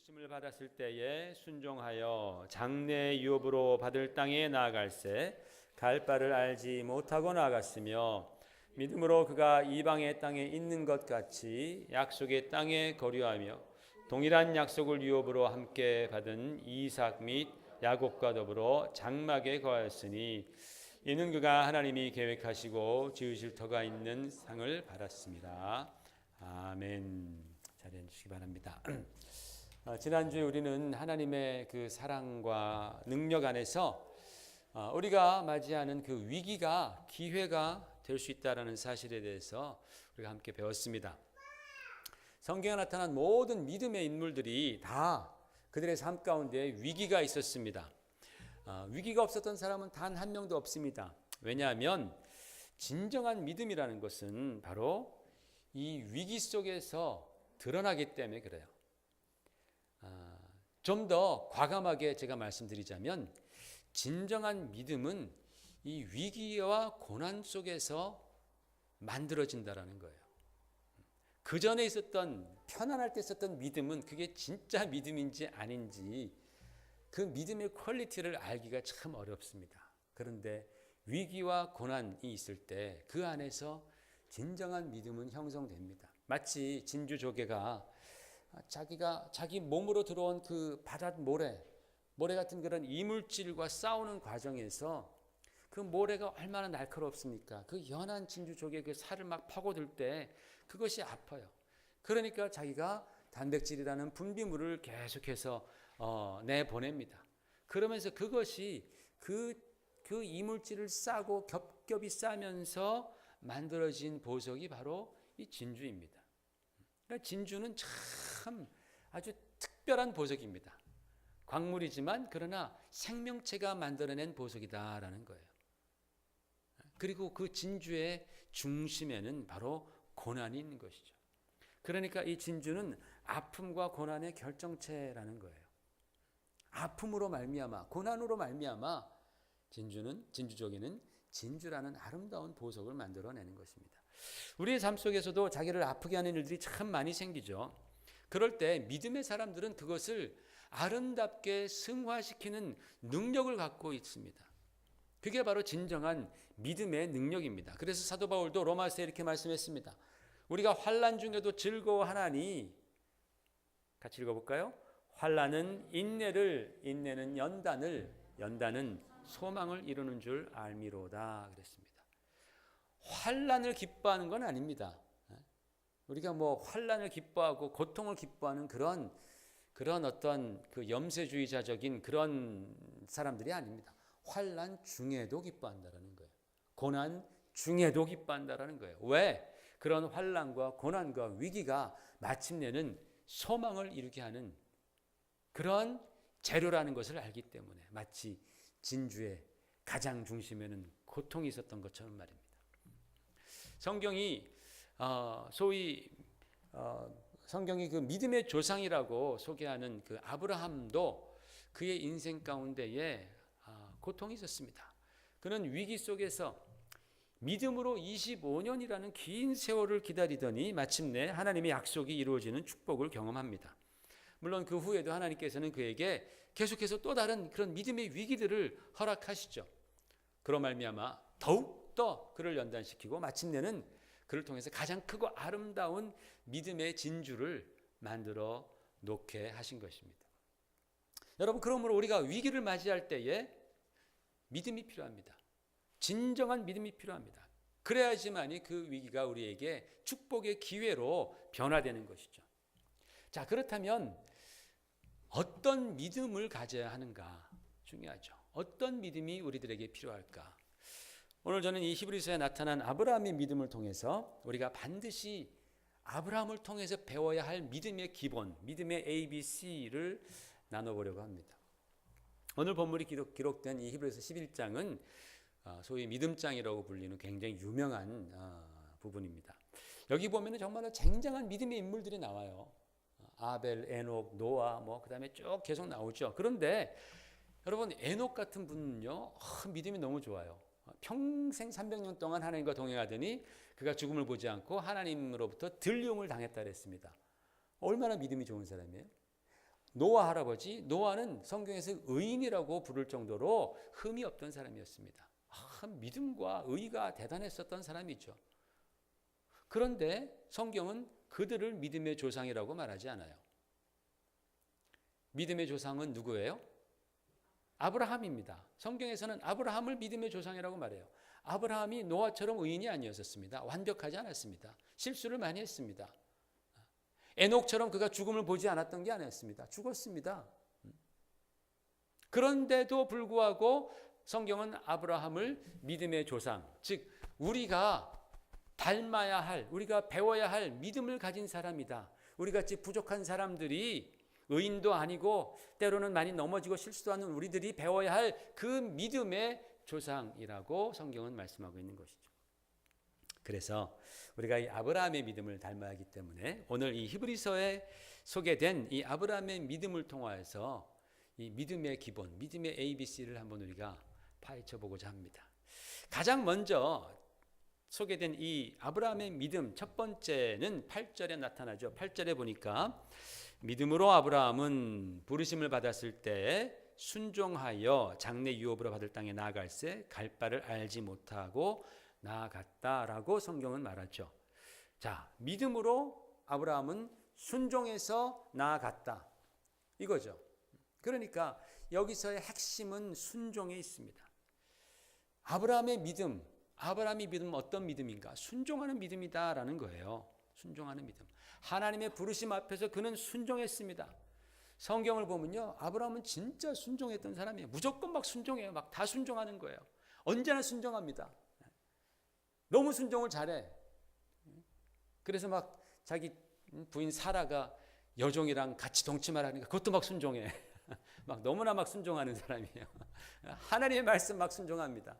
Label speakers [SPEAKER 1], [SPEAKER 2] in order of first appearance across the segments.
[SPEAKER 1] 부르심을 받았을 때에 순종하여 장래 유업으로 받을 땅에 나아갈새 갈 바를 알지 못하고 나아갔으며 믿음으로 그가 이방의 땅에 있는 것 같이 약속의 땅에 거류하며 동일한 약속을 유업으로 함께 받은 이삭 및 야곱과 더불어 장막에 거하였으니 이는 그가 하나님이 계획하시고 지으실 터가 있는 상을 받았습니다. 아멘. 자리에 앉으시기 바랍니다. 지난주에 우리는 하나님의 그 사랑과 능력 안에서 우리가 맞이하는 그 위기가 기회가 될 수 있다는 사실에 대해서 우리가 함께 배웠습니다. 성경에 나타난 모든 믿음의 인물들이 다 그들의 삶 가운데 위기가 있었습니다. 위기가 없었던 사람은 단 한 명도 없습니다. 왜냐하면 진정한 믿음이라는 것은 바로 이 위기 속에서 드러나기 때문에 그래요. 좀 더 과감하게 제가 말씀드리자면 진정한 믿음은 이 위기와 고난 속에서 만들어진다라는 거예요. 그 전에 있었던 편안할 때 있었던 믿음은 그게 진짜 믿음인지 아닌지 그 믿음의 퀄리티를 알기가 참 어렵습니다. 그런데 위기와 고난이 있을 때 그 안에서 진정한 믿음은 형성됩니다. 마치 진주 조개가 자기 몸으로 들어온 그 바닷모래 같은 그런 이물질과 싸우는 과정에서 그 모래가 얼마나 날카롭습니까? 그 연한 진주 조개 그 살을 막 파고들 때 그것이 아파요. 그러니까 자기가 단백질이라는 분비물을 계속해서 내보냅니다. 그러면서 그것이 그 이물질을 싸고 겹겹이 싸면서 만들어진 보석이 바로 이 진주입니다. 그러니까 진주는 참 아주 특별한 보석입니다. 광물이지만 그러나 생명체가 만들어낸 보석이다라는 거예요. 그리고 그 진주의 중심에는 바로 고난이 있는 것이죠. 그러니까 이 진주는 아픔과 고난의 결정체라는 거예요. 아픔으로 말미암아 고난으로 말미암아 진주조개는 진주라는 아름다운 보석을 만들어내는 것입니다. 우리의 삶 속에서도 자기를 아프게 하는 일들이 참 많이 생기죠. 그럴 때 믿음의 사람들은 그것을 아름답게 승화시키는 능력을 갖고 있습니다. 그게 바로 진정한 믿음의 능력입니다. 그래서 사도 바울도 로마서에 이렇게 말씀했습니다. 우리가 환난 중에도 즐거워하나니, 같이 읽어볼까요? 환난은 인내를, 인내는 연단을, 연단은 소망을 이루는 줄 알미로다 그랬습니다. 환난을 기뻐하는 건 아닙니다. 우리가 환난을 기뻐하고 고통을 기뻐하는 그런 어떤 그 염세주의자적인 그런 사람들이 아닙니다. 환난 중에도 기뻐한다라는 거예요. 고난 중에도 기뻐한다라는 거예요. 왜? 그런 환난과 고난과 위기가 마침내는 소망을 이루게 하는 그런 재료라는 것을 알기 때문에 마치 진주의 가장 중심에는 고통이 있었던 것처럼 말입니다. 성경이 성경이 그 믿음의 조상이라고 소개하는 그 아브라함도 그의 인생 가운데에 고통이 있었습니다. 그는 위기 속에서 믿음으로 25년이라는 긴 세월을 기다리더니 마침내 하나님의 약속이 이루어지는 축복을 경험합니다. 물론 그 후에도 하나님께서는 그에게 계속해서 또 다른 그런 믿음의 위기들을 허락하시죠. 그로 말미암아 더욱더 그를 연단시키고 마침내는 그를 통해서 가장 크고 아름다운 믿음의 진주를 만들어 놓게 하신 것입니다. 여러분, 그러므로 우리가 위기를 맞이할 때에 믿음이 필요합니다. 진정한 믿음이 필요합니다. 그래야지만이 그 위기가 우리에게 축복의 기회로 변화되는 것이죠. 자, 그렇다면 어떤 믿음을 가져야 하는가 중요하죠. 어떤 믿음이 우리들에게 필요할까? 오늘 저는 이 히브리서에 나타난 아브라함의 믿음을 통해서 우리가 반드시 아브라함을 통해서 배워야 할 믿음의 기본, 믿음의 ABC를 나눠보려고 합니다. 오늘 본문이 기록된 이 히브리서 11장은 소위 믿음장이라고 불리는 굉장히 유명한 부분입니다. 여기 보면 정말로 쟁쟁한 믿음의 인물들이 나와요. 아벨, 에녹, 노아, 그다음에 쭉 계속 나오죠. 그런데 여러분, 에녹 같은 분은요, 믿음이 너무 좋아요. 평생 300년 동안 하나님과 동행하더니 그가 죽음을 보지 않고 하나님으로부터 들림을 당했다 그랬습니다. 얼마나 믿음이 좋은 사람이에요? 노아 할아버지, 노아는 성경에서 의인이라고 부를 정도로 흠이 없던 사람이었습니다. 믿음과 의가 대단했었던 사람이죠. 그런데 성경은 그들을 믿음의 조상이라고 말하지 않아요. 믿음의 조상은 누구예요? 아브라함입니다. 성경에서는 아브라함을 믿음의 조상이라고 말해요. 아브라함이 노아처럼 의인이 아니었습니다. 완벽하지 않았습니다. 실수를 많이 했습니다. 에녹처럼 그가 죽음을 보지 않았던 게 아니었습니다. 죽었습니다. 그런데도 불구하고 성경은 아브라함을 믿음의 조상, 즉 우리가 닮아야 할, 우리가 배워야 할 믿음을 가진 사람이다. 우리같이 부족한 사람들이, 의인도 아니고 때로는 많이 넘어지고 실수도 하는 우리들이 배워야 할 그 믿음의 조상이라고 성경은 말씀하고 있는 것이죠. 그래서 우리가 이 아브라함의 믿음을 닮아야 하기 때문에 오늘 이 히브리서에 소개된 이 아브라함의 믿음을 통하여서 이 믿음의 기본, 믿음의 ABC를 한번 우리가 파헤쳐 보고자 합니다. 가장 먼저 소개된 이 아브라함의 믿음 첫 번째는 8절에 나타나죠. 8절에 보니까 믿음으로 아브라함은 부르심을 받았을 때 순종하여 장래 유업으로 받을 땅에 나아갈새 갈 바를 알지 못하고 나아갔다라고 성경은 말하죠. 자, 믿음으로 아브라함은 순종해서 나아갔다. 이거죠. 그러니까 여기서의 핵심은 순종에 있습니다. 아브라함의 믿음, 아브라함이 믿음 어떤 믿음인가? 순종하는 믿음이다라는 거예요. 순종하는 믿음. 하나님의 부르심 앞에서 그는 순종했습니다. 성경을 보면요, 아브라함은 진짜 순종했던 사람이에요. 무조건 막 순종해요. 막 다 순종하는 거예요. 언제나 순종합니다. 너무 순종을 잘해. 그래서 막 자기 부인 사라가 여종이랑 같이 동침하라니까 그것도 막 순종해. 막 너무나 막 순종하는 사람이에요. 하나님의 말씀 막 순종합니다.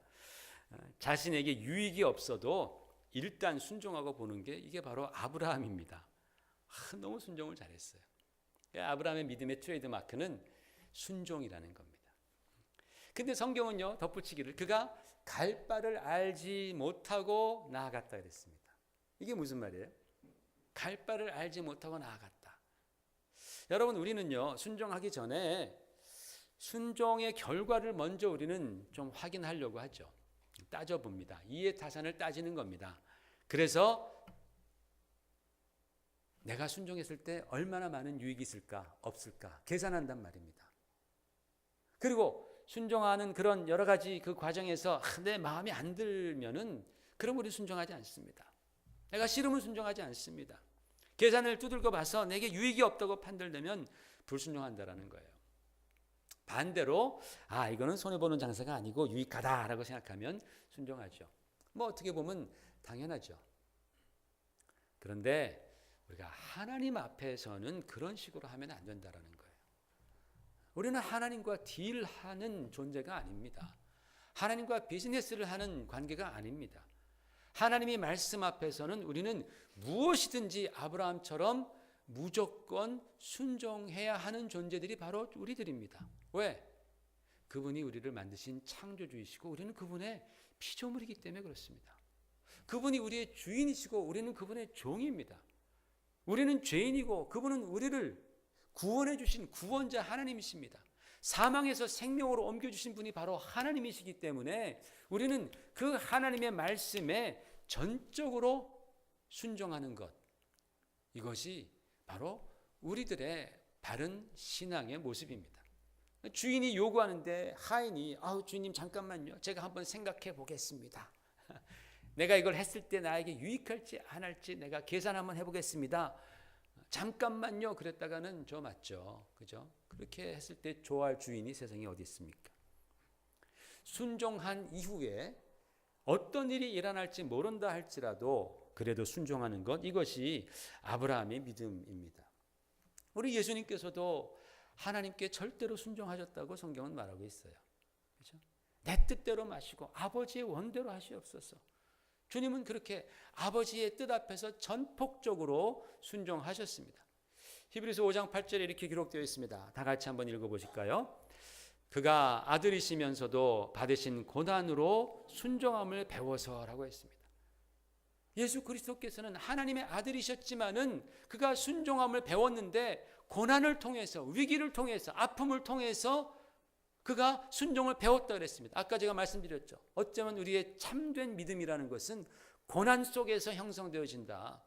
[SPEAKER 1] 자신에게 유익이 없어도 일단 순종하고 보는 게 이게 바로 아브라함입니다. 너무 순종을 잘했어요. 아브라함의 믿음의 트레이드 마크는 순종이라는 겁니다. 근데 성경은요, 덧붙이기를 그가 갈 바를 알지 못하고 나아갔다 그랬습니다. 이게 무슨 말이에요? 갈 바를 알지 못하고 나아갔다. 여러분, 우리는요, 순종하기 전에 순종의 결과를 먼저 우리는 좀 확인하려고 하죠. 따져봅니다. 이해타산을 따지는 겁니다. 그래서 내가 순종했을 때 얼마나 많은 유익이 있을까 없을까 계산한단 말입니다. 그리고 순종하는 그런 여러 가지 그 과정에서 내 마음에 안 들면은 그럼 우리 순종하지 않습니다. 내가 싫으면 순종하지 않습니다. 계산을 두들겨 봐서 내게 유익이 없다고 판단되면 불순종한다라는 거예요. 반대로 이거는 손해보는 장사가 아니고 유익하다라고 생각하면 순종하죠. 뭐 어떻게 보면 당연하죠. 그런데 우리가 하나님 앞에서는 그런 식으로 하면 안 된다라는 거예요. 우리는 하나님과 딜하는 존재가 아닙니다. 하나님과 비즈니스를 하는 관계가 아닙니다. 하나님의 말씀 앞에서는 우리는 무엇이든지 아브라함처럼 무조건 순종해야 하는 존재들이 바로 우리들입니다. 왜? 그분이 우리를 만드신 창조주이시고 우리는 그분의 피조물이기 때문에 그렇습니다. 그분이 우리의 주인이시고 우리는 그분의 종입니다. 우리는 죄인이고 그분은 우리를 구원해 주신 구원자 하나님이십니다. 사망에서 생명으로 옮겨주신 분이 바로 하나님이시기 때문에 우리는 그 하나님의 말씀에 전적으로 순종하는 것, 이것이 바로 우리들의 바른 신앙의 모습입니다. 주인이 요구하는데 하인이 주인님 잠깐만요, 제가 한번 생각해 보겠습니다. 내가 이걸 했을 때 나에게 유익할지 안 할지 내가 계산 한번 해보겠습니다. 잠깐만요 그랬다가는 저 맞죠, 그죠? 그렇게 했을 때 좋아할 주인이 세상에 어디 있습니까? 순종한 이후에 어떤 일이 일어날지 모른다 할지라도 그래도 순종하는 것, 이것이 아브라함의 믿음입니다. 우리 예수님께서도 하나님께 절대로 순종하셨다고 성경은 말하고 있어요. 그렇죠? 내 뜻대로 마시고 아버지의 원대로 하시옵소서. 주님은 그렇게 아버지의 뜻 앞에서 전폭적으로 순종하셨습니다. 히브리서 5장 8절에 이렇게 기록되어 있습니다. 다 같이 한번 읽어보실까요? 그가 아들이시면서도 받으신 고난으로 순종함을 배워서라고 했습니다. 예수 그리스도께서는 하나님의 아들이셨지만은 그가 순종함을 배웠는데 고난을 통해서, 위기를 통해서, 아픔을 통해서 그가 순종을 배웠다 그랬습니다. 아까 제가 말씀드렸죠. 어쩌면 우리의 참된 믿음이라는 것은 고난 속에서 형성되어진다.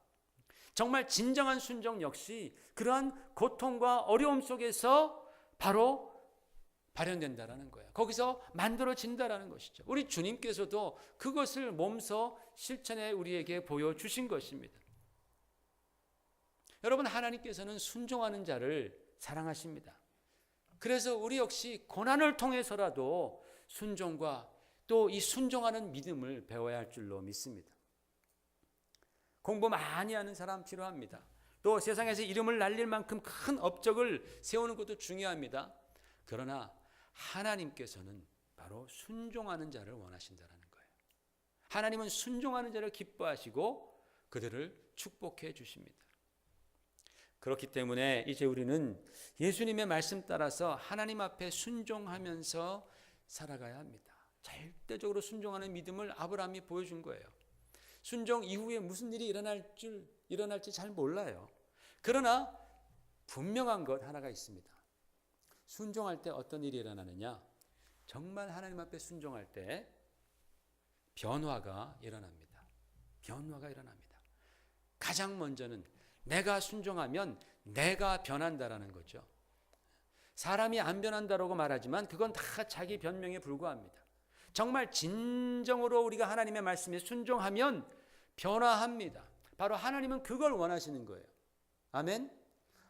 [SPEAKER 1] 정말 진정한 순종 역시 그러한 고통과 어려움 속에서 바로 발현된다라는 거예요. 거기서 만들어진다라는 것이죠. 우리 주님께서도 그것을 몸소 실천해 우리에게 보여주신 것입니다. 여러분, 하나님께서는 순종하는 자를 사랑하십니다. 그래서 우리 역시 고난을 통해서라도 순종과 또 이 순종하는 믿음을 배워야 할 줄로 믿습니다. 공부 많이 하는 사람 필요합니다. 또 세상에서 이름을 날릴 만큼 큰 업적을 세우는 것도 중요합니다. 그러나 하나님께서는 바로 순종하는 자를 원하신다는 거예요. 하나님은 순종하는 자를 기뻐하시고 그들을 축복해 주십니다. 그렇기 때문에 이제 우리는 예수님의 말씀 따라서 하나님 앞에 순종하면서 살아가야 합니다. 절대적으로 순종하는 믿음을 아브라함이 보여준 거예요. 순종 이후에 무슨 일이 일어날지 잘 몰라요. 그러나 분명한 것 하나가 있습니다. 순종할 때 어떤 일이 일어나느냐? 정말 하나님 앞에 순종할 때 변화가 일어납니다. 변화가 일어납니다. 가장 먼저는 내가 순종하면 내가 변한다라는 거죠. 사람이 안 변한다라고 말하지만 그건 다 자기 변명에 불과합니다. 정말 진정으로 우리가 하나님의 말씀에 순종하면 변화합니다. 바로 하나님은 그걸 원하시는 거예요. 아멘?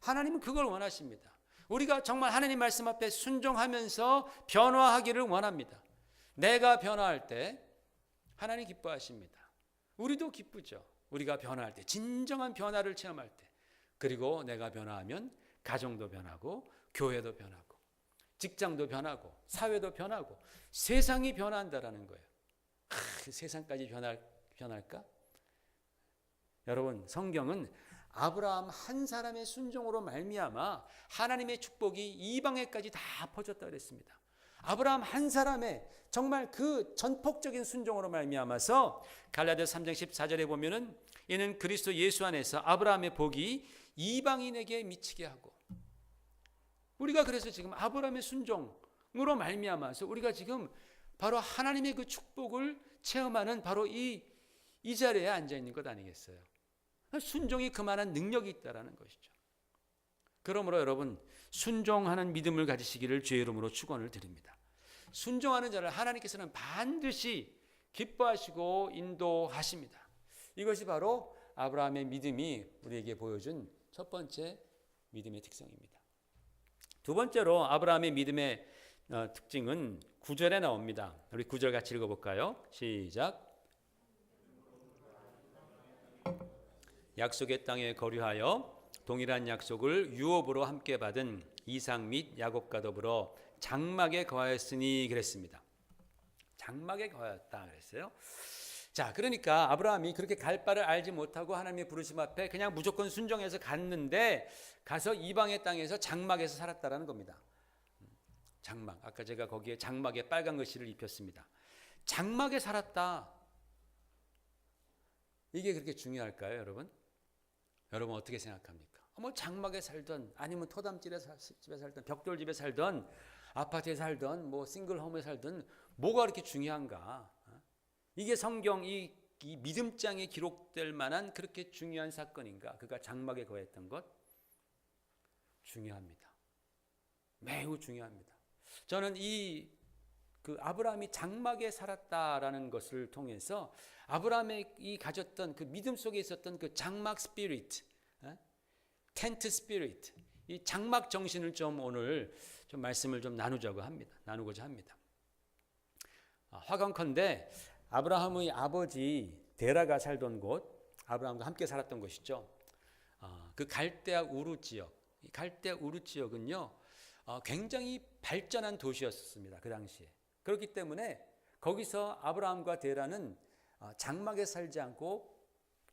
[SPEAKER 1] 하나님은 그걸 원하십니다. 우리가 정말 하나님 말씀 앞에 순종하면서 변화하기를 원합니다. 내가 변화할 때 하나님 기뻐하십니다. 우리도 기쁘죠. 우리가 변화할 때, 진정한 변화를 체험할 때. 그리고 내가 변화하면 가정도 변하고 교회도 변하고 직장도 변하고 사회도 변하고 세상이 변한다라는 거예요. 세상까지 변할까? 여러분, 성경은 아브라함 한 사람의 순종으로 말미암아 하나님의 축복이 이방에까지 다 퍼졌다 그랬습니다. 아브라함 한 사람의 정말 그 전폭적인 순종으로 말미암아서 갈라디아서 3장 14절에 보면은 이는 그리스도 예수 안에서 아브라함의 복이 이방인에게 미치게 하고, 우리가 그래서 지금 아브라함의 순종으로 말미암아서 우리가 지금 바로 하나님의 그 축복을 체험하는 바로 이 자리에 앉아 있는 것 아니겠어요? 순종이 그만한 능력이 있다라는 것이죠. 그러므로 여러분, 순종하는 믿음을 가지시기를 주의 이름으로 축원을 드립니다. 순종하는 자를 하나님께서는 반드시 기뻐하시고 인도하십니다. 이것이 바로 아브라함의 믿음이 우리에게 보여준 첫 번째 믿음의 특성입니다. 두 번째로 아브라함의 믿음의 특징은 9절에 나옵니다. 우리 9절 같이 읽어볼까요? 시작. 약속의 땅에 거류하여 동일한 약속을 유업으로 함께 받은 이삭 및 야곱과 더불어 장막에 거하였으니 그랬습니다. 장막에 거하였다 그랬어요. 자, 그러니까 아브라함이 그렇게 갈 바를 알지 못하고 하나님의 부르심 앞에 그냥 무조건 순종해서 갔는데, 가서 이방의 땅에서 장막에서 살았다라는 겁니다. 장막, 아까 제가 거기에 장막에 빨간 글씨를 입혔습니다. 장막에 살았다. 이게 그렇게 중요할까요, 여러분? 여러분 어떻게 생각합니까? 뭐 장막에 살던, 아니면 토담집에 살던, 벽돌집에 살던, 아파트에 살던, 뭐 싱글홈에 살던, 뭐가 그렇게 중요한가? 이게 성경 이 믿음장에 기록될 만한 그렇게 중요한 사건인가? 그가 장막에 거했던 것 중요합니다. 매우 중요합니다. 저는 그 아브라함이 장막에 살았다라는 것을 통해서 아브라함이 가졌던 그 믿음 속에 있었던 그 장막 스피릿, 텐트 스피릿, 이 장막 정신을 좀 오늘 좀 말씀을 좀 나누고자 합니다. 화강컨대 아브라함의 아버지 데라가 살던 곳, 아브라함과 함께 살았던 곳이죠. 그 갈대아 우르 지역, 이 갈대아 우르 지역은요, 굉장히 발전한 도시였습니다. 그 당시에. 그렇기 때문에 거기서 아브라함과 데라는 장막에 살지 않고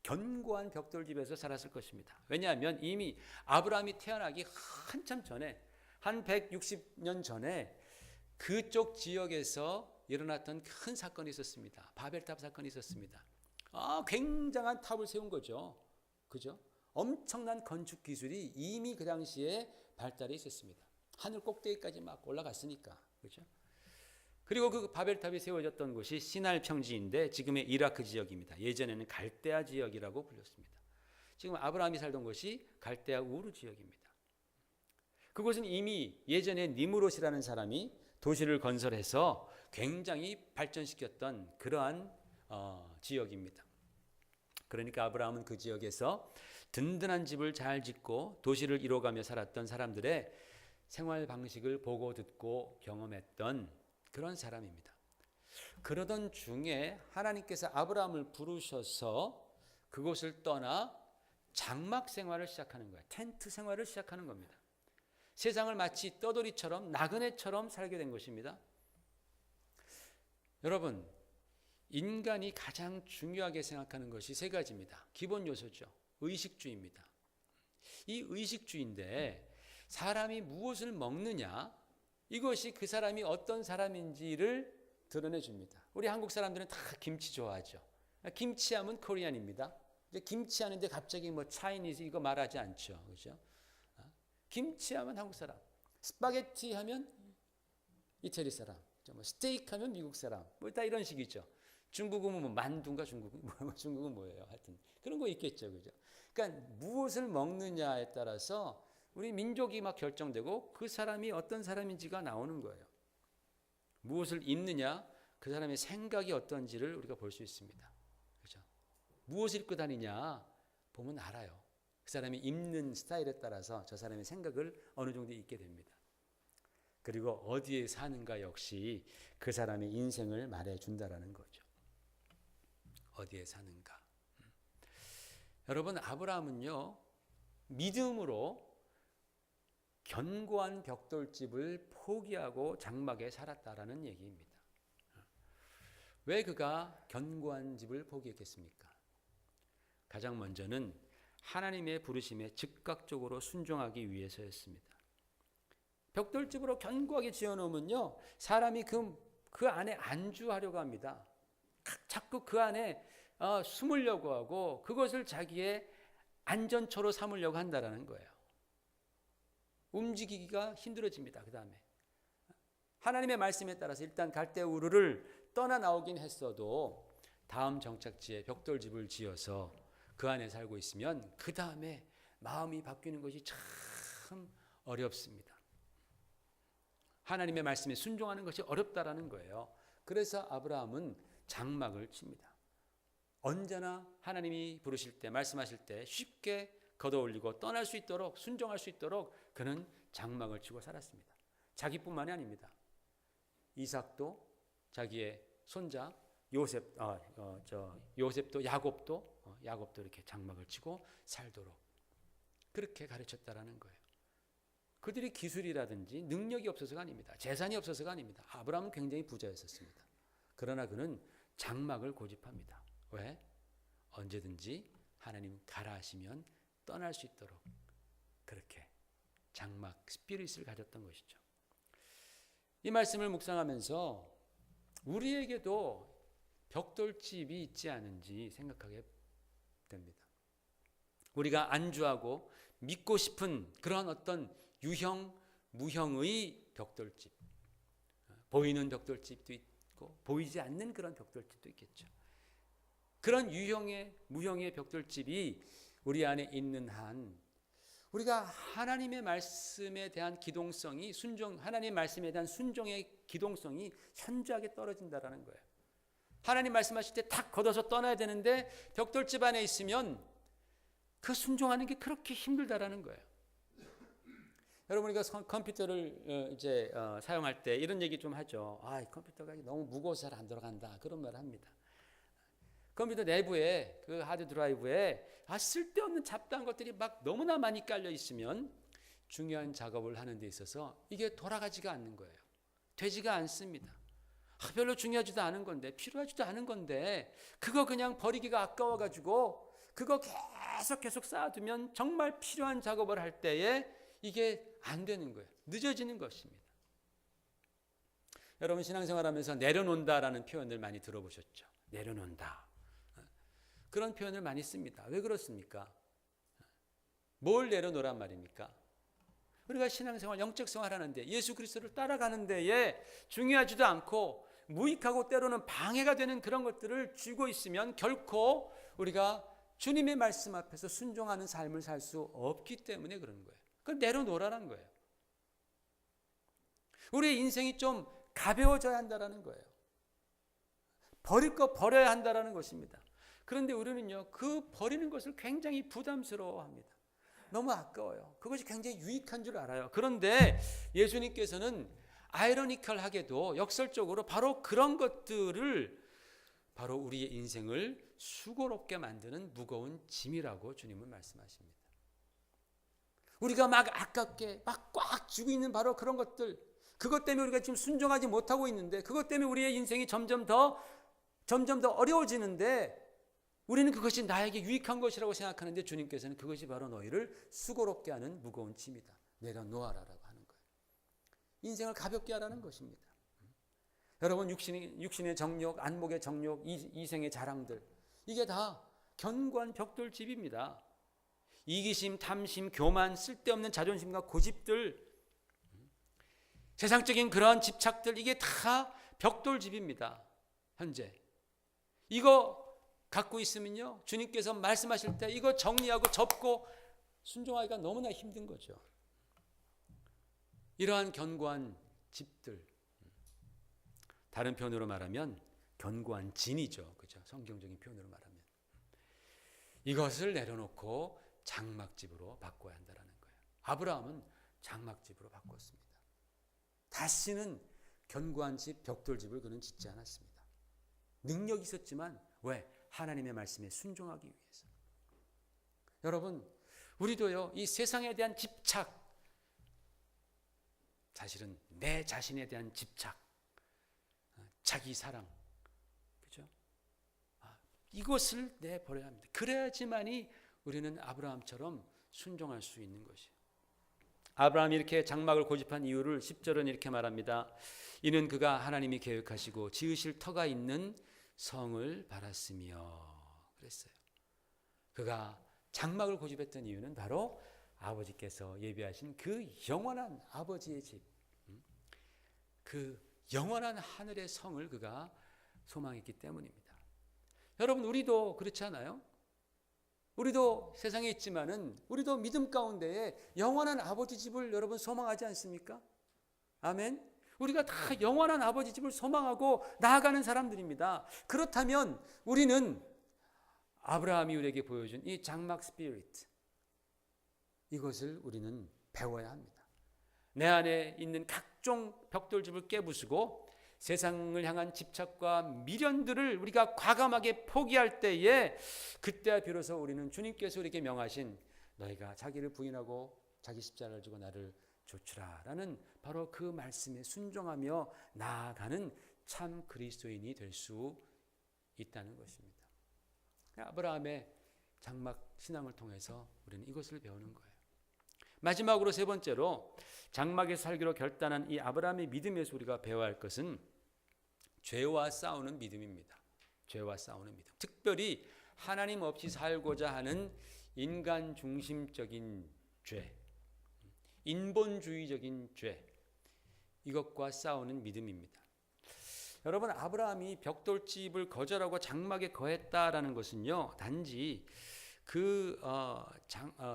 [SPEAKER 1] 견고한 벽돌집에서 살았을 것입니다. 왜냐하면 이미 아브라함이 태어나기 한참 전에, 한 160년 전에 그쪽 지역에서 일어났던 큰 사건이 있었습니다. 바벨탑 사건이 있었습니다. 굉장한 탑을 세운 거죠. 그죠? 엄청난 건축 기술이 이미 그 당시에 발달해 있었습니다. 하늘 꼭대기까지 막 올라갔으니까. 그렇죠? 그리고 그 바벨탑이 세워졌던 곳이 시날 평지인데 지금의 이라크 지역입니다. 예전에는 갈대아 지역이라고 불렸습니다. 지금 아브라함이 살던 곳이 갈대아 우르 지역입니다. 그곳은 이미 예전에 니무롯이라는 사람이 도시를 건설해서 굉장히 발전시켰던 그러한 지역입니다. 그러니까 아브라함은 그 지역에서 든든한 집을 잘 짓고 도시를 이뤄가며 살았던 사람들의 생활 방식을 보고 듣고 경험했던 그런 사람입니다. 그러던 중에 하나님께서 아브라함을 부르셔서 그곳을 떠나 장막 생활을 시작하는 거예요. 텐트 생활을 시작하는 겁니다. 세상을 마치 떠돌이처럼 나그네처럼 살게 된 것입니다. 여러분, 인간이 가장 중요하게 생각하는 것이 세 가지입니다. 기본 요소죠. 의식주의입니다. 이 의식주의인데 사람이 무엇을 먹느냐, 이것이 그 사람이 어떤 사람인지를 드러내줍니다. 우리 한국 사람들은 다 김치 좋아하죠. 김치하면 코리안입니다. 김치하는데 갑자기 뭐 차이니즈 이거 말하지 않죠. 그렇죠? 김치하면 한국 사람, 스파게티 하면 이태리 사람, 뭐 스테이크 하면 미국 사람, 뭐 다 이런 식이죠. 중국은 뭐 만두인가 중국은 뭐예요? 하여튼 그런 거 있겠죠, 그죠? 그러니까 무엇을 먹느냐에 따라서 우리 민족이 막 결정되고 그 사람이 어떤 사람인지가 나오는 거예요. 무엇을 입느냐, 그 사람의 생각이 어떤지를 우리가 볼 수 있습니다. 그죠? 무엇을 입고 다니냐 보면 알아요. 그 사람이 입는 스타일에 따라서 저 사람의 생각을 어느 정도 잊게 됩니다. 그리고 어디에 사는가 역시 그 사람의 인생을 말해준다라는 거죠. 어디에 사는가. 여러분, 아브라함은요, 믿음으로 견고한 벽돌집을 포기하고 장막에 살았다라는 얘기입니다. 왜 그가 견고한 집을 포기했겠습니까? 가장 먼저는 하나님의 부르심에 즉각적으로 순종하기 위해서였습니다. 벽돌집으로 견고하게 지어놓으면요, 사람이 그 안에 안주하려고 합니다. 자꾸 그 안에 숨으려고 하고 그것을 자기의 안전처로 삼으려고 한다는 거예요. 움직이기가 힘들어집니다. 그 다음에 하나님의 말씀에 따라서 일단 갈대아 우르를 떠나 나오긴 했어도 다음 정착지에 벽돌집을 지어서 그 안에 살고 있으면 그 다음에 마음이 바뀌는 것이 참 어렵습니다. 하나님의 말씀에 순종하는 것이 어렵다라는 거예요. 그래서 아브라함은 장막을 칩니다. 언제나 하나님이 부르실 때, 말씀하실 때 쉽게 걷어올리고 떠날 수 있도록, 순종할 수 있도록 그는 장막을 치고 살았습니다. 자기뿐만이 아닙니다. 이삭도 자기의 손자 요셉도 야곱도 이렇게 장막을 치고 살도록 그렇게 가르쳤다라는 거예요. 그들이 기술이라든지 능력이 없어서가 아닙니다. 재산이 없어서가 아닙니다. 아브라함은 굉장히 부자였었습니다. 그러나 그는 장막을 고집합니다. 왜? 언제든지 하나님 가라 하시면 떠날 수 있도록 그렇게 장막 스피릿을 가졌던 것이죠. 이 말씀을 묵상하면서 우리에게도 벽돌집이 있지 않은지 생각하게 됩니다. 우리가 안주하고 믿고 싶은 그런 어떤 유형, 무형의 벽돌집, 보이는 벽돌집도 있고 보이지 않는 그런 벽돌집도 있겠죠. 그런 유형의, 무형의 벽돌집이 우리 안에 있는 한 우리가 하나님의 말씀에 대한 기동성이 하나님의 말씀에 대한 순종의 기동성이 현저하게 떨어진다라는 거예요. 하나님 말씀하실 때 탁 걷어서 떠나야 되는데 벽돌집 안에 있으면 그 순종하는 게 그렇게 힘들다라는 거예요. 여러분, 우리가 컴퓨터를 사용할 때 이런 얘기 좀 하죠. 이 컴퓨터가 너무 무거워서 잘 안 돌아간다. 그런 말을 합니다. 컴퓨터 내부에 그 하드 드라이브에 쓸데없는 잡다한 것들이 막 너무나 많이 깔려 있으면 중요한 작업을 하는 데 있어서 이게 돌아가지가 않는 거예요. 되지가 않습니다. 별로 중요하지도 않은 건데, 필요하지도 않은 건데 그거 그냥 버리기가 아까워가지고 그거 계속 쌓아두면 정말 필요한 작업을 할 때에 이게 안 되는 거예요. 늦어지는 것입니다. 여러분, 신앙생활하면서 내려놓는다라는 표현을 많이 들어보셨죠? 내려놓는다. 그런 표현을 많이 씁니다. 왜 그렇습니까? 뭘 내려놓으란 말입니까? 우리가 신앙생활, 영적생활 하는데 예수 그리스도를 따라가는 데에 중요하지도 않고 무익하고 때로는 방해가 되는 그런 것들을 쥐고 있으면 결코 우리가 주님의 말씀 앞에서 순종하는 삶을 살 수 없기 때문에 그런 거예요. 그걸 내려놓으라는 거예요. 우리의 인생이 좀 가벼워져야 한다는 거예요. 버릴 거 버려야 한다는 것입니다. 그런데 우리는요, 그 버리는 것을 굉장히 부담스러워합니다. 너무 아까워요. 그것이 굉장히 유익한 줄 알아요. 그런데 예수님께서는 아이러니컬하게도 역설적으로 바로 그런 것들을 바로 우리의 인생을 수고롭게 만드는 무거운 짐이라고 주님은 말씀하십니다. 우리가 막 아깝게 막 꽉 쥐고 있는 바로 그런 것들, 그것 때문에 우리가 지금 순종하지 못하고 있는데, 그것 때문에 우리의 인생이 점점 더 어려워지는데, 우리는 그것이 나에게 유익한 것이라고 생각하는데 주님께서는 그것이 바로 너희를 수고롭게 하는 무거운 짐이다. 내려놓아라라고 하는 거예요. 인생을 가볍게 하라는 것입니다. 여러분, 육신의 정욕, 안목의 정욕, 이생의 자랑들, 이게 다 견고한 벽돌집입니다. 이기심, 탐심, 교만, 쓸데없는 자존심과 고집들, 세상적인 그러한 집착들, 이게 다 벽돌집입니다. 현재 이거 갖고 있으면요, 주님께서 말씀하실 때 이거 정리하고 접고 순종하기가 너무나 힘든 거죠. 이러한 견고한 집들, 다른 표현으로 말하면 견고한 진이죠. 그죠? 성경적인 표현으로 말하면 이것을 내려놓고 장막집으로 바꿔야 한다는 거예요. 아브라함은 장막집으로 바꿨습니다. 다시는 견고한 집, 벽돌집을 그는 짓지 않았습니다. 능력이 있었지만 왜? 하나님의 말씀에 순종하기 위해서. 여러분, 우리도요, 이 세상에 대한 집착, 사실은 내 자신에 대한 집착, 자기 사랑, 그죠? 이것을 내버려야 합니다. 그래야지만이 우리는 아브라함처럼 순종할 수 있는 것이에요. 아브라함이 이렇게 장막을 고집한 이유를 10절은 이렇게 말합니다. 이는 그가 하나님이 계획하시고 지으실 터가 있는 성을 바랐으며 그랬어요. 그가 장막을 고집했던 이유는 바로 아버지께서 예비하신 그 영원한 아버지의 집, 그 영원한 하늘의 성을 그가 소망했기 때문입니다. 여러분, 우리도 그렇지 않아요? 우리도 세상에 있지만은 우리도 믿음 가운데에 영원한 아버지 집을 여러분 소망하지 않습니까? 아멘. 우리가 다 영원한 아버지 집을 소망하고 나아가는 사람들입니다. 그렇다면 우리는 아브라함이 우리에게 보여준 이 장막 스피리트, 이것을 우리는 배워야 합니다. 내 안에 있는 각종 벽돌집을 깨부수고 세상을 향한 집착과 미련들을 우리가 과감하게 포기할 때에, 그때야 비로소 우리는 주님께서 우리에게 명하신 너희가 자기를 부인하고 자기 십자가를 지고 나를 좇으라 라는 바로 그 말씀에 순종하며 나아가는 참 그리스도인이 될 수 있다는 것입니다. 아브라함의 장막 신앙을 통해서 우리는 이것을 배우는 거예요. 마지막으로 세 번째로 장막에서 살기로 결단한 이 아브라함의 믿음에서 우리가 배워야 할 것은 죄와 싸우는 믿음입니다. 죄와 싸우는 믿음. 특별히 하나님 없이 살고자 하는 인간 중심적인 죄, 인본주의적인 죄, 이것과 싸우는 믿음입니다. 여러분, 아브라함이 벽돌집을 거절하고 장막에 거했다라는 것은요, 단지 그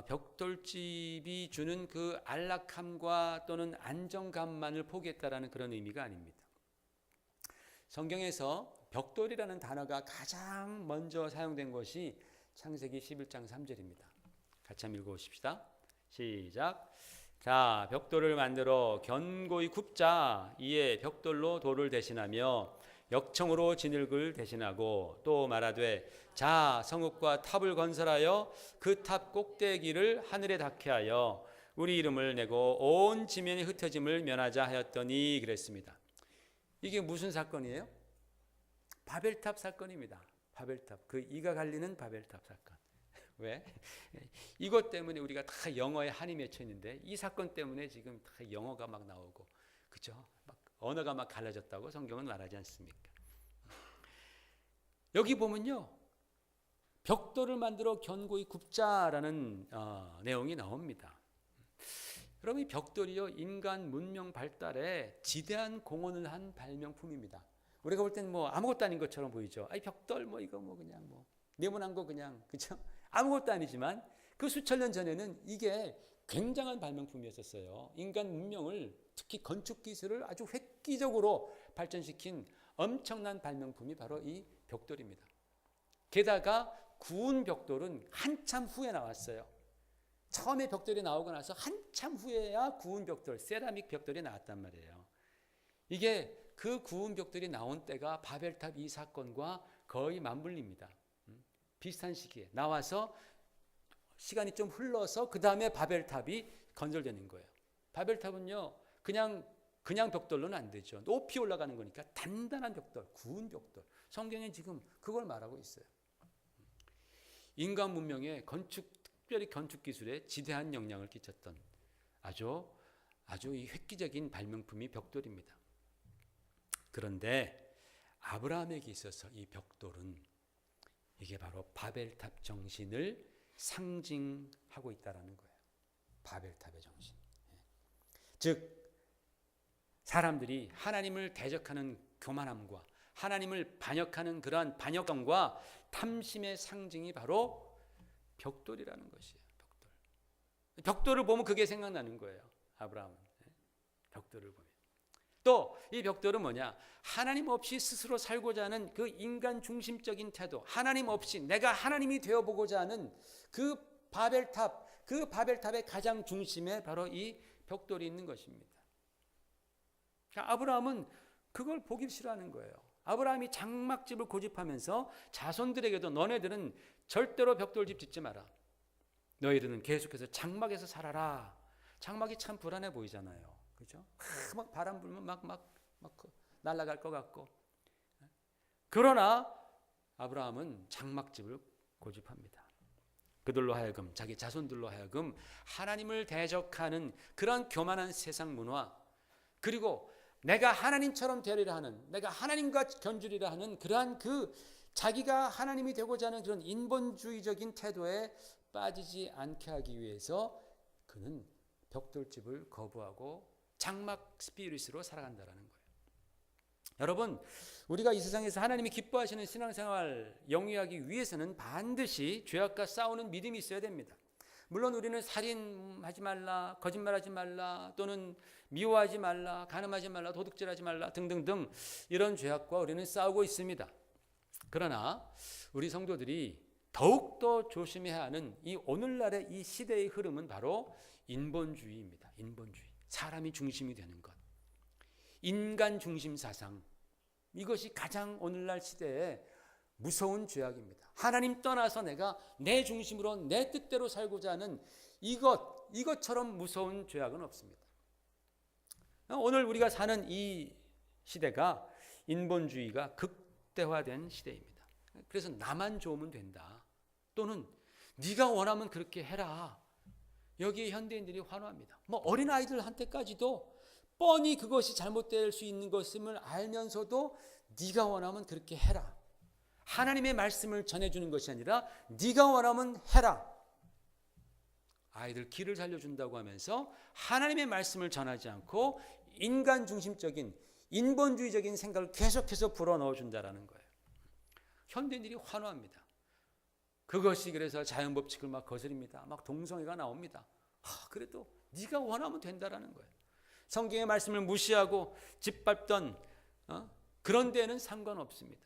[SPEAKER 1] 벽돌집이 주는 그 안락함과 또는 안정감만을 포기했다라는 그런 의미가 아닙니다. 성경에서 벽돌이라는 단어가 가장 먼저 사용된 것이 창세기 11장 3절입니다. 같이 한번 읽어보십시다. 시작. 자, 벽돌을 만들어 견고히 굽자. 이에 벽돌로 돌을 대신하며 역청으로 진흙을 대신하고 또 말하되 자, 성읍과 탑을 건설하여 그 탑 꼭대기를 하늘에 닿게 하여 우리 이름을 내고 온 지면이 흩어짐을 면하자 하였더니 그랬습니다. 이게 무슨 사건이에요? 바벨탑 사건입니다. 바벨탑, 그 이가 갈리는 바벨탑 사건. 왜? 이것 때문에 우리가 다 영어에 한이 맺혀 있는데 이 사건 때문에 지금 다 영어가 막 나오고, 그죠? 막 언어가 막 갈라졌다고 성경은 말하지 않습니까? 여기 보면요, 벽돌을 만들어 견고히 굽자라는 내용이 나옵니다. 여러분, 이 벽돌이요, 인간 문명 발달에 지대한 공헌을 한 발명품입니다. 우리가 볼 때는 뭐 아무것도 아닌 것처럼 보이죠. 아이 벽돌 뭐 이거 뭐 그냥 뭐 네모난 거 그냥, 그렇죠? 아무것도 아니지만 그 수천 년 전에는 이게 굉장한 발명품이었었어요. 인간 문명을, 특히 건축 기술을 아주 획기적으로 발전시킨 엄청난 발명품이 바로 이 벽돌입니다. 게다가 구운 벽돌은 한참 후에 나왔어요. 처음에 벽돌이 나오고 나서 한참 후에야 구운 벽돌, 세라믹 벽돌이 나왔단 말이에요. 이게 그 구운 벽돌이 나온 때가 바벨탑 이 사건과 거의 맞물립니다. 비슷한 시기에 나와서 시간이 좀 흘러서 그 다음에 바벨탑이 건설되는 거예요. 바벨탑은요, 그냥 벽돌로는 안 되죠. 높이 올라가는 거니까 단단한 벽돌, 구운 벽돌. 성경에 지금 그걸 말하고 있어요. 인간 문명의 특별히 건축 기술에 지대한 영향을 끼쳤던 아주 이 획기적인 발명품이 벽돌입니다. 그런데 아브라함에게 있어서 이 벽돌은 이게 바로 바벨탑 정신을 상징하고 있다라는 거예요. 바벨탑의 정신. 즉 사람들이 하나님을 대적하는 교만함과 하나님을 반역하는 그러한 반역감과 탐심의 상징이 바로 벽돌이라는 것이에요. 벽돌을 보면 그게 생각나는 거예요. 아브라함은 벽돌을 보면. 또 이 벽돌은 뭐냐? 하나님 없이 스스로 살고자 하는 그 인간 중심적인 태도, 하나님 없이 내가 하나님이 되어보고자 하는 그 바벨탑의 가장 중심에 바로 이 벽돌이 있는 것입니다. 아브라함은 그걸 보기 싫어하는 거예요. 아브라함이 장막집을 고집하면서 자손들에게도 너네들은 절대로 벽돌집 짓지 마라. 너희들은 계속해서 장막에서 살아라. 장막이 참 불안해 보이잖아요. 그죠? 막 바람 불면 막 날아갈 것 같고. 그러나 아브라함은 장막집을 고집합니다. 그들로 하여금, 자기 자손들로 하여금 하나님을 대적하는 그런 교만한 세상 문화, 그리고 내가 하나님처럼 되리라 하는, 내가 하나님과 견주리라 하는 그러한 자기가 하나님이 되고자 하는 그런 인본주의적인 태도에 빠지지 않게 하기 위해서 그는 벽돌집을 거부하고 장막 스피릿으로 살아간다는 거예요. 여러분, 우리가 이 세상에서 하나님이 기뻐하시는 신앙생활 영위하기 위해서는 반드시 죄악과 싸우는 믿음이 있어야 됩니다. 물론 우리는 살인하지 말라, 거짓말하지 말라, 또는 미워하지 말라, 간음하지 말라, 도둑질하지 말라 등등등 이런 죄악과 우리는 싸우고 있습니다. 그러나 우리 성도들이 더욱더 조심해야 하는 이 오늘날의 이 시대의 흐름은 바로 인본주의입니다. 인본주의. 사람이 중심이 되는 것. 인간 중심 사상. 이것이 가장 오늘날 시대에 무서운 죄악입니다. 하나님 떠나서 내가 내 중심으로 내 뜻대로 살고자 하는 이것처럼 무서운 죄악은 없습니다. 오늘 우리가 사는 이 시대가 인본주의가 극대화된 시대입니다. 그래서 나만 좋으면 된다. 또는 네가 원하면 그렇게 해라. 여기에 현대인들이 환호합니다. 뭐 어린아이들한테까지도 뻔히 그것이 잘못될 수 있는 것임을 알면서도 네가 원하면 그렇게 해라. 하나님의 말씀을 전해주는 것이 아니라 네가 원하면 해라. 아이들 길을 살려준다고 하면서 하나님의 말씀을 전하지 않고 인간 중심적인 인본주의적인 생각을 계속해서 불어넣어준다는 거예요. 현대인들이 환호합니다. 그것이 그래서 자연법칙을 막 거스립니다. 막 동성애가 나옵니다. 그래도 네가 원하면 된다라는 거예요. 성경의 말씀을 무시하고 짓밟던 그런 데는 상관없습니다.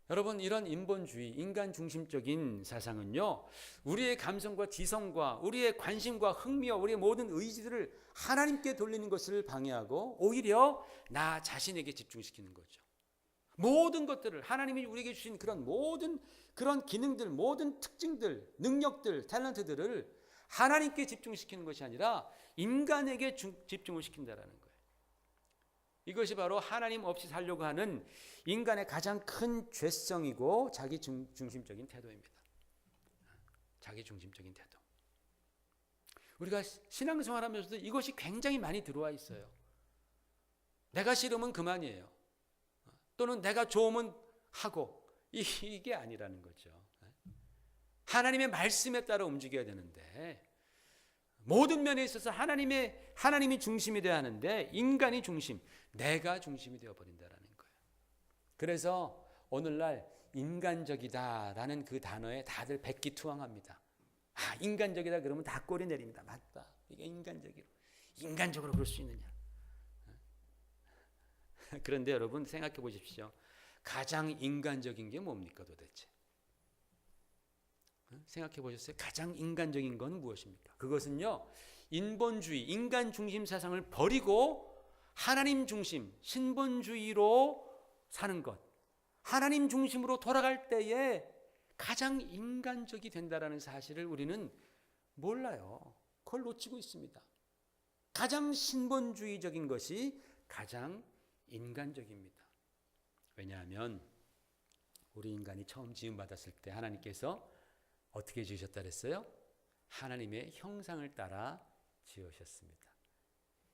[SPEAKER 1] 여러분, 이런 인본주의, 인간 중심적인 사상은요, 우리의 감성과 지성과 우리의 관심과 흥미와 우리의 모든 의지들을 하나님께 돌리는 것을 방해하고 오히려 나 자신에게 집중시키는 거죠. 모든 것들을 하나님이 우리에게 주신 그런 모든 그런 기능들, 모든 특징들, 능력들, 탤런트들을 하나님께 집중시키는 것이 아니라 인간에게 집중을 시킨다라는 거예요. 이것이 바로 하나님 없이 살려고 하는 인간의 가장 큰 죄성이고 자기 중심적인 태도입니다. 자기 중심적인 태도. 우리가 신앙생활하면서도 이것이 굉장히 많이 들어와 있어요. 내가 싫으면 그만이에요. 또는 내가 좋으면 하고, 이게 아니라는 거죠. 하나님의 말씀에 따라 움직여야 되는데 모든 면에 있어서 하나님이 중심이 되어야 하는데 인간이 중심, 내가 중심이 되어버린다라는 거예요. 그래서 오늘날 인간적이다라는 그 단어에 다들 백기투항합니다. 인간적이다 그러면 다 꼬리 내립니다. 맞다. 이게 인간적으로 그럴 수 있느냐. 그런데 여러분 생각해 보십시오. 가장 인간적인 게 뭡니까 도대체? 생각해 보셨어요? 가장 인간적인 건 무엇입니까? 그것은요, 인본주의, 인간 중심 사상을 버리고 하나님 중심, 신본주의로 사는 것. 하나님 중심으로 돌아갈 때에 가장 인간적이 된다라는 사실을 우리는 몰라요. 그걸 놓치고 있습니다. 가장 신본주의적인 것이 가장 인간적입니다. 왜냐하면 우리 인간이 처음 지음받았을 때 하나님께서 어떻게 지으셨다 그랬어요? 하나님의 형상을 따라 지으셨습니다.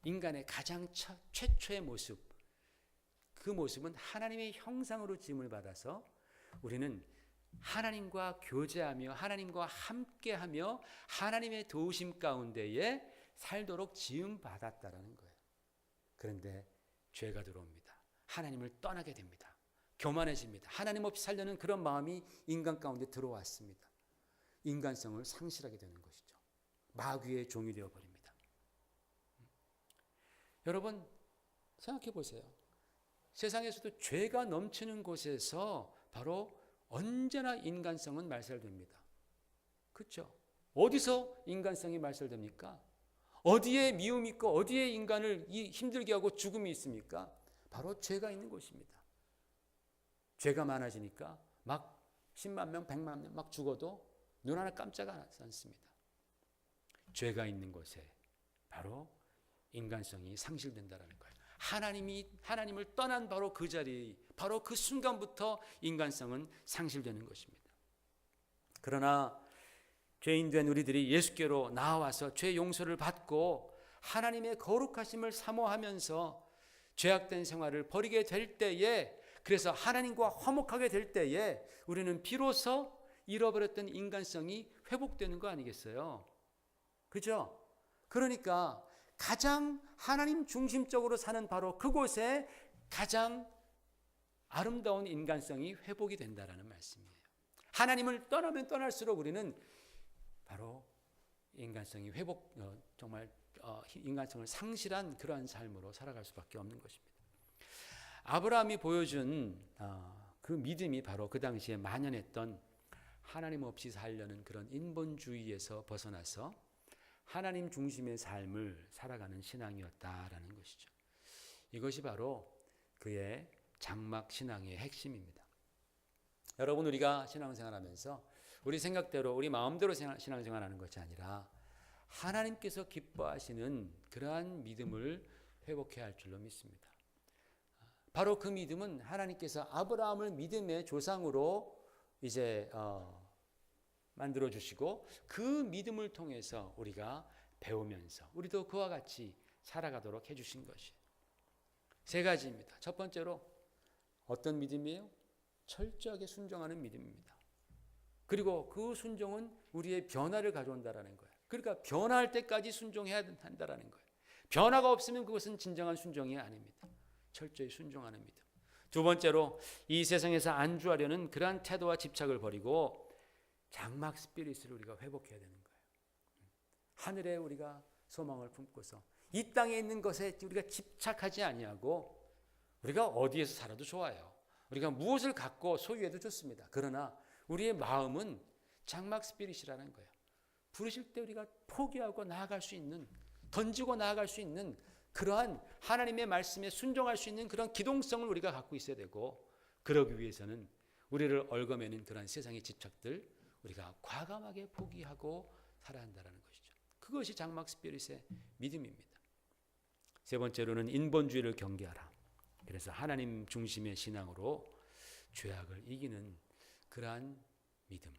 [SPEAKER 1] 인간의 가장 최초의 모습, 그 모습은 하나님의 형상으로 지음을 받아서 우리는 하나님과 교제하며 하나님과 함께하며 하나님의 도우심 가운데에 살도록 지음받았다라는 거예요. 그런데 죄가 들어옵니다. 하나님을 떠나게 됩니다. 교만해집니다. 하나님 없이 살려는 그런 마음이 인간 가운데 들어왔습니다. 인간성을 상실하게 되는 것이죠. 마귀의 종이 되어버립니다. 여러분 생각해 보세요. 세상에서도 죄가 넘치는 곳에서 바로 언제나 인간성은 말살됩니다. 그렇죠? 어디서 인간성이 말살됩니까? 어디에 미움이 있고 어디에 인간을 힘들게 하고 죽음이 있습니까? 바로 죄가 있는 곳입니다. 죄가 많아지니까 막 10만 명, 100만 명 막 죽어도 눈 하나 깜짝 않습니다. 죄가 있는 곳에 바로 인간성이 상실된다는 거예요. 하나님을 떠난 바로 그 자리, 바로 그 순간부터 인간성은 상실되는 것입니다. 그러나 죄인 된 우리들이 예수께로 나와서 죄 용서를 받고 하나님의 거룩하심을 사모하면서 죄악된 생활을 버리게 될 때에, 그래서 하나님과 화목하게 될 때에 우리는 비로소 잃어버렸던 인간성이 회복되는 거 아니겠어요? 그죠? 그러니까 가장 하나님 중심적으로 사는 바로 그곳에 가장 아름다운 인간성이 회복이 된다라는 말씀이에요. 하나님을 떠나면 떠날수록 우리는 바로 인간성이 정말 인간성을 상실한 그러한 삶으로 살아갈 수밖에 없는 것입니다. 아브라함이 보여준 그 믿음이 바로 그 당시에 만연했던 하나님 없이 살려는 그런 인본주의에서 벗어나서 하나님 중심의 삶을 살아가는 신앙이었다라는 것이죠. 이것이 바로 그의 장막 신앙의 핵심입니다. 여러분, 우리가 신앙생활하면서 우리 생각대로 우리 마음대로 신앙생활하는 것이 아니라 하나님께서 기뻐하시는 그러한 믿음을 회복해야 할 줄로 믿습니다. 바로 그 믿음은 하나님께서 아브라함을 믿음의 조상으로 이제 만들어 주시고 그 믿음을 통해서 우리가 배우면서 우리도 그와 같이 살아가도록 해주신 것이에요. 세 가지입니다. 첫 번째로 어떤 믿음이에요? 철저하게 순종하는 믿음입니다. 그리고 그 순종은 우리의 변화를 가져온다라는 거예요. 그러니까 변화할 때까지 순종해야 한다라는 거예요. 변화가 없으면 그것은 진정한 순종이 아닙니다. 철저히 순종하는 믿음. 두 번째로 이 세상에서 안주하려는 그러한 태도와 집착을 버리고 장막 스피릿을 우리가 회복해야 되는 거예요. 하늘에 우리가 소망을 품고서 이 땅에 있는 것에 우리가 집착하지 아니하고 우리가 어디에서 살아도 좋아요. 우리가 무엇을 갖고 소유해도 좋습니다. 그러나 우리의 마음은 장막 스피릿이라는 거예요. 부르실 때 우리가 포기하고 나아갈 수 있는, 던지고 나아갈 수 있는 그러한 하나님의 말씀에 순종할 수 있는 그런 기동성을 우리가 갖고 있어야 되고, 그러기 위해서는 우리를 얽어매는 그런 세상의 집착들 우리가 과감하게 포기하고 살아야 한다는 것이죠. 그것이 장막 스피릿의 믿음입니다. 세 번째로는 인본주의를 경계하라. 그래서 하나님 중심의 신앙으로 죄악을 이기는 그러한 믿음,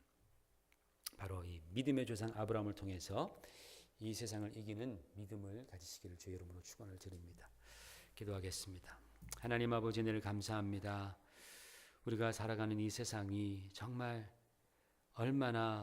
[SPEAKER 1] 바로 이 믿음의 조상 아브라함을 통해서 이 세상을 이기는 믿음을 가지시기를 주의 이름으로 축원을 드립니다. 기도하겠습니다. 하나님 아버지, 늘 감사합니다. 우리가 살아가는 이 세상이 정말 얼마나